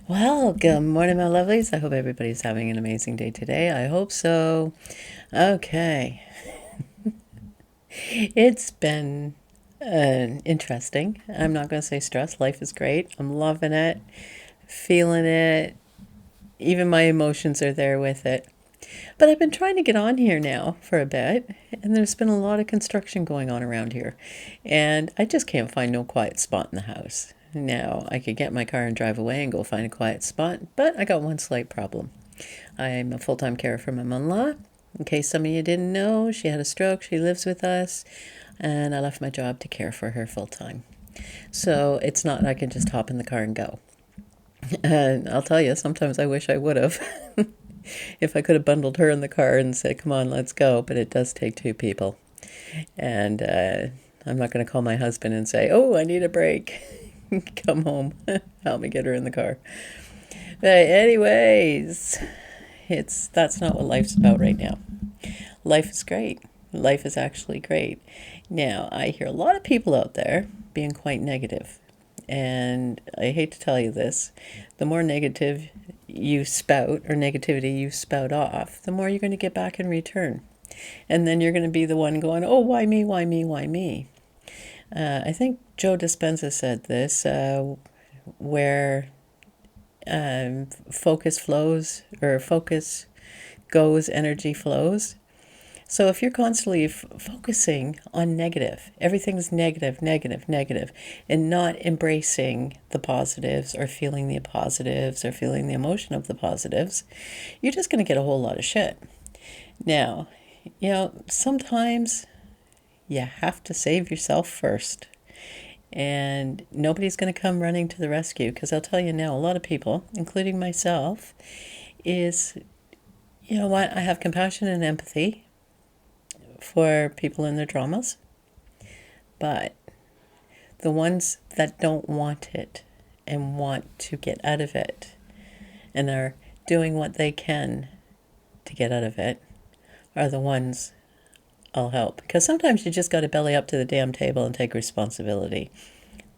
Well, good morning, my lovelies. I hope everybody's having an amazing day today. I hope so. Okay. It's been interesting. I'm not going to say stress. Life is great. I'm loving it, feeling it. Even my emotions are there with it. But I've been trying to get on here now for a bit, and there's been a lot of construction going on around here. And I just can't find no quiet spot in the house. Now, I could get my car and drive away and go find a quiet spot, but I got one slight problem. I'm a full time carer for my mom in law. In case some of you didn't know, she had a stroke, she lives with us, and I left my job to care for her full time. So it's not I can just hop in the car and go. And I'll tell you, sometimes I wish I would have. If I could have bundled her in the car and said, come on, let's go. But it does take two people. And I'm not going to call my husband and say, oh, I need a break. Come home. Help me get her in the car. But anyways, that's not what life's about right now. Life is great. Life is actually great. Now, I hear a lot of people out there being quite negative. And I hate to tell you this, the more negative you spout or negativity you spout off, the more you're going to get back in return. And then you're going to be the one going, oh, why me, why me, why me? I think Joe Dispenza said this, where focus flows, or focus goes, energy flows. So if you're constantly focusing on negative, everything's negative, negative, negative, and not embracing the positives or feeling the positives or feeling the emotion of the positives, you're just going to get a whole lot of shit. Now, sometimes you have to save yourself first. And nobody's going to come running to the rescue, because I'll tell you now, a lot of people, including myself, is, you know what, I have compassion and empathy for people in their traumas, but the ones that don't want it and want to get out of it and are doing what they can to get out of it are the ones I'll help. Because sometimes you just got to belly up to the damn table and take responsibility.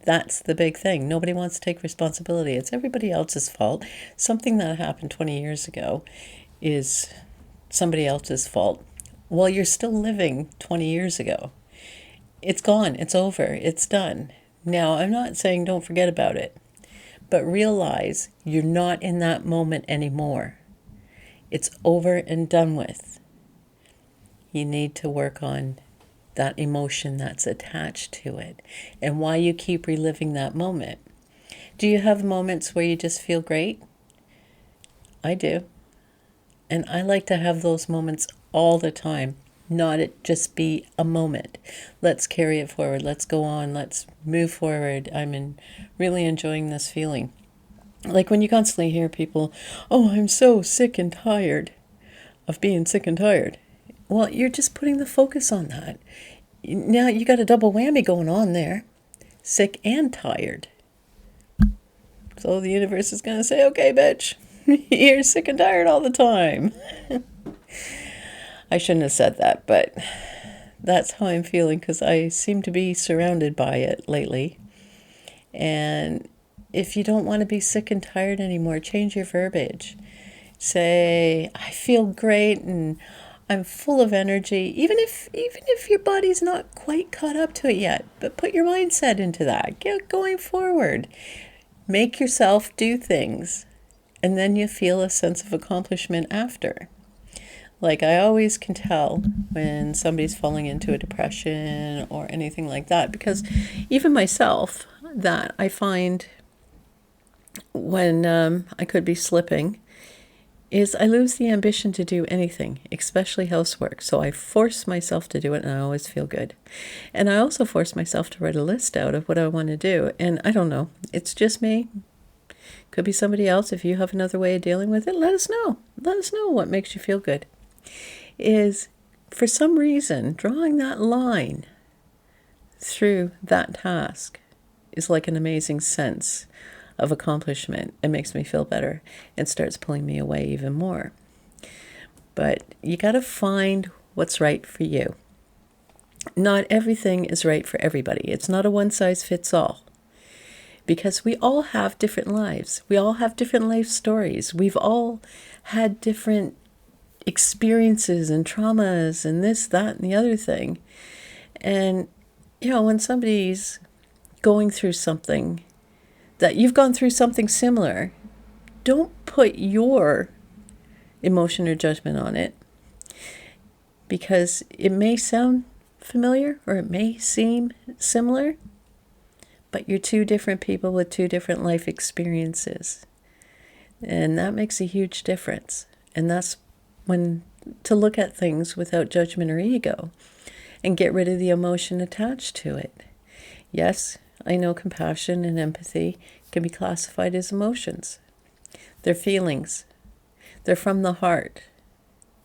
That's the big thing. Nobody wants to take responsibility. It's everybody else's fault. Something that happened 20 years ago is somebody else's fault. Well, you're still living 20 years ago. It's gone. It's over. It's done. Now, I'm not saying don't forget about it, but realize you're not in that moment anymore. It's over and done with. You need to work on that emotion that's attached to it and why you keep reliving that moment. Do you have moments where you just feel great? I do. And I like to have those moments all the time, not it just be a moment. Let's carry it forward. Let's go on. Let's move forward. Really enjoying this feeling. Like when you constantly hear people, oh, I'm so sick and tired of being sick and tired. Well, you're just putting the focus on that. Now you got a double whammy going on there. Sick and tired. So the universe is going to say, okay, bitch, you're sick and tired all the time. I shouldn't have said that, but that's how I'm feeling, because I seem to be surrounded by it lately. And if you don't want to be sick and tired anymore, change your verbiage. Say, I feel great and I'm full of energy, even if your body's not quite caught up to it yet. But put your mindset into that. Get going forward. Make yourself do things, and then you feel a sense of accomplishment after. Like, I always can tell when somebody's falling into a depression or anything like that, because even myself, that I find when I could be slipping, is I lose the ambition to do anything, especially housework. So I force myself to do it, and I always feel good. And I also force myself to write a list out of what I want to do. And I don't know, it's just me. Could be somebody else. If you have another way of dealing with it, let us know. Let us know what makes you feel good. Is, for some reason, drawing that line through that task is like an amazing sense of accomplishment. It makes me feel better and starts pulling me away even more. But you got to find what's right for you. Not everything is right for everybody. It's not a one size fits all. because we all have different lives. We all have different life stories. We've all had different experiences and traumas and this, that, and the other thing. And, when somebody's going through something, that you've gone through something similar, don't put your emotion or judgment on it, because it may sound familiar or it may seem similar, but you're two different people with two different life experiences. And that makes a huge difference. And that's when to look at things without judgment or ego and get rid of the emotion attached to it. Yes, I know compassion and empathy can be classified as emotions. They're feelings. They're from the heart.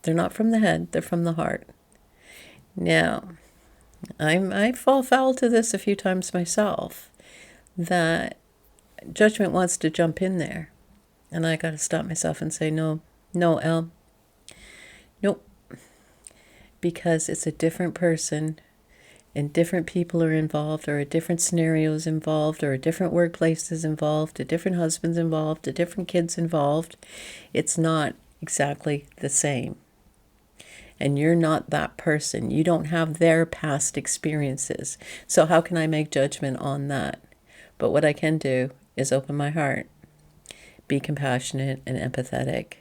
They're not from the head, they're from the heart. Now, I fall foul to this a few times myself, that judgment wants to jump in there. And I got to stop myself and say, no, Elle. Nope. Because it's a different person and different people are involved, or a different scenarios involved, or a different workplace is involved, a different husband's involved, a different kids involved. It's not exactly the same. And you're not that person. You don't have their past experiences. So how can I make judgment on that? But what I can do is open my heart, be compassionate and empathetic,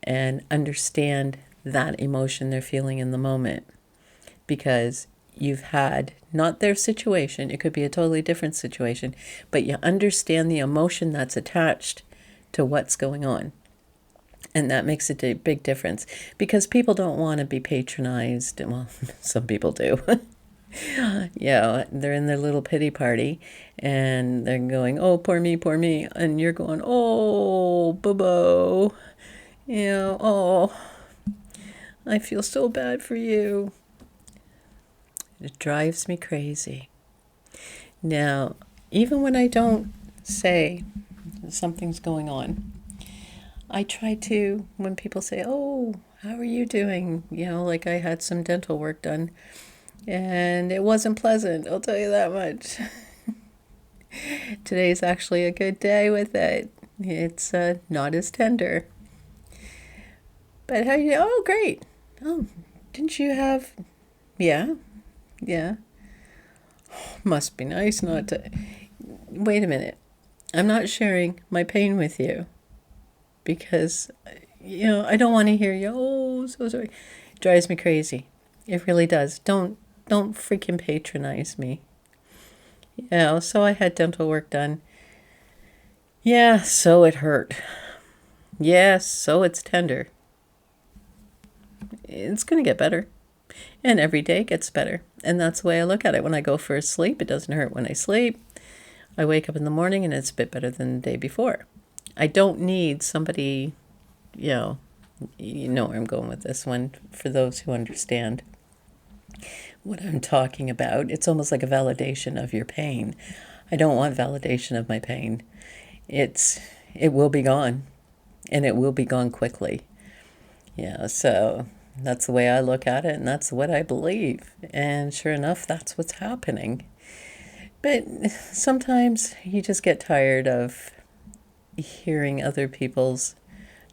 and understand that emotion they're feeling in the moment. Because you've had not their situation, it could be a totally different situation, but you understand the emotion that's attached to what's going on. And that makes a big difference, because people don't want to be patronized. Well, some people do. They're in their little pity party and they're going, oh, poor me. And you're going, oh, Bobo. Oh, I feel so bad for you. It drives me crazy. Now, even when I don't say something's going on, I try to, when people say, oh, how are you doing? Like I had some dental work done and it wasn't pleasant, I'll tell you that much. Today's actually a good day with it. It's not as tender. But how you, oh, great. Oh, didn't you have, yeah. Must be nice not to, wait a minute. I'm not sharing my pain with you. Because, I don't want to hear you, oh, so sorry. It drives me crazy. It really does. Don't freaking patronize me. So I had dental work done. Yeah, so it hurt. Yes, so it's tender. It's going to get better. And every day gets better. And that's the way I look at it. When I go for a sleep, it doesn't hurt when I sleep. I wake up in the morning and it's a bit better than the day before. I don't need somebody, you know where I'm going with this one, for those who understand what I'm talking about. It's almost like a validation of your pain. I don't want validation of my pain. It will be gone, and it will be gone quickly. So that's the way I look at it, and that's what I believe. And sure enough, that's what's happening. But sometimes you just get tired of hearing other people's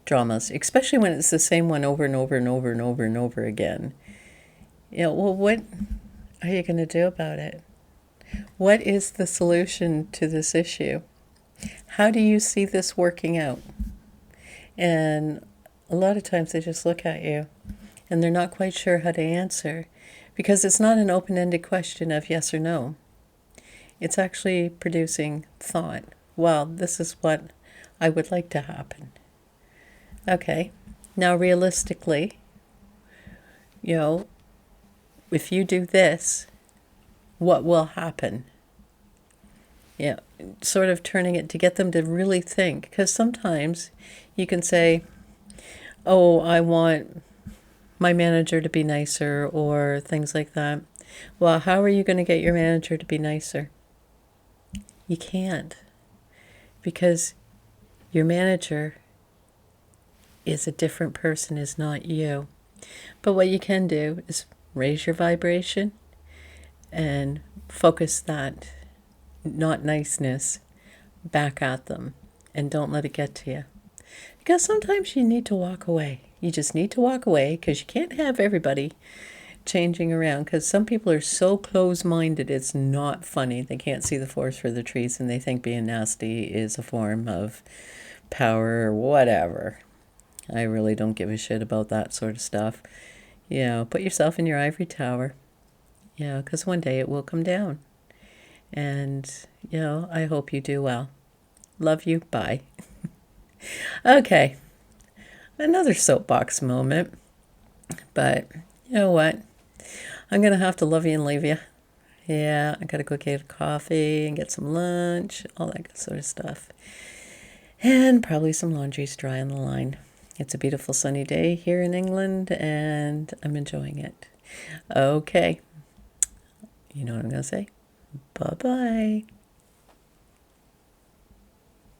dramas, especially when it's the same one over and over and over and over and over again. Well, what are you going to do about it? What is the solution to this issue? How do you see this working out? And a lot of times they just look at you and they're not quite sure how to answer, because it's not an open-ended question of yes or no. It's actually producing thought. Well, this is what I would like to happen. Okay, now realistically, if you do this, what will happen? Sort of turning it to get them to really think. Because sometimes you can say, oh, I want my manager to be nicer, or things like that. Well, how are you going to get your manager to be nicer? You can't. Because your manager is a different person, is not you. But what you can do is raise your vibration and focus that not niceness back at them and don't let it get to you. Because sometimes you need to walk away. You just need to walk away because you can't have everybody changing around, because some people are so close-minded it's not funny. They can't see the forest for the trees and they think being nasty is a form of power or whatever. I really don't give a shit about that sort of stuff. Put yourself in your ivory tower, because one day it will come down. And, I hope you do well. Love you. Bye. Okay, another soapbox moment. But you know what? I'm going to have to love you and leave you. Yeah, I got to go get a coffee and get some lunch, all that good sort of stuff. And probably some laundry's dry on the line. It's a beautiful sunny day here in England, and I'm enjoying it. Okay. You know what I'm going to say? Bye-bye.